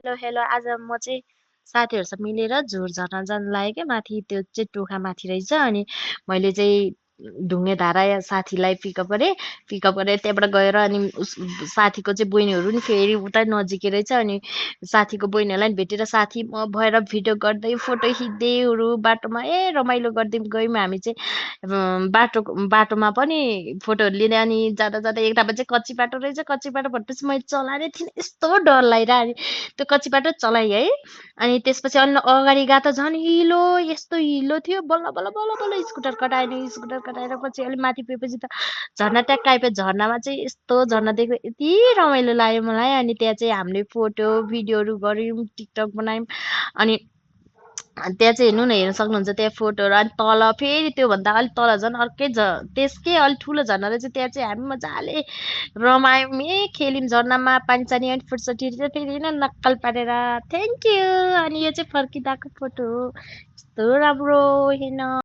hello hello आज म चाहिँ साथीहरूसँग मिलेर झोर झर्न जानु लाग्यो क्या माथि त्यो चाहिँ टोखा माथि रहेछ अनि मैले चाहिँ ढुङ्गे धारा साथीलाई पिकअप गरेर त्यहाँबाट गएर अनि साथीको चाहिँ बहिनीहरू नि फेरि उता नजिकै रहेछ अनि साथीको बहिनीहरूलाई नि भेटेर साथी म भएर भिडियो गर्दै फोटो खिच्दैहरू बाटोमा रमाइलो गर्दै गयौँ हामी चाहिँ बाटोमा पनि फोटोहरू लिँदै अनि जाँदा जाँदा एकतामा चाहिँ कच्ची बाटो रहेछ कच्ची बाटो भनेपछि मैले चलाएरै थिइनँ यस्तो डर लागिरहेको अनि त्यो कच्ची बाटो चलाएँ है अनि त्यसपछि अलि अगाडि गएको त झन् हिलो यस्तो हिलो थियो बल्ल बल्ल बल्ल बल्ल स्कुटर कटाएर पछि अलिक माथि पुगेपछि त झर्ना ट्याक्क आएपछि झर्नामा चाहिँ यस्तो झर्ना देख्दा यति रमाइलो लाग्यो मलाई अनि त्यहाँ चाहिँ हामीले फोटो भिडियोहरू गऱ्यौँ टिकटक बनायौँ अनि त्यहाँ चाहिँ हेर्न सक्नुहुन्छ त्यहाँ फोटोहरू अनि तल फेरि त्योभन्दा अलिक तल झन् अर्कै त्यसकै अलिक ठुलो झर्ना रहेछ त्यहाँ चाहिँ हामी मजाले रमायौँ खेल्यौँ झर्नामा पानी सानी अनि फुर्सटी फेरि नक्कल पारेर थ्याङ्क यू अनि यो चाहिँ फर्किँदाको फोटो हो यस्तो राम्रो हेर्न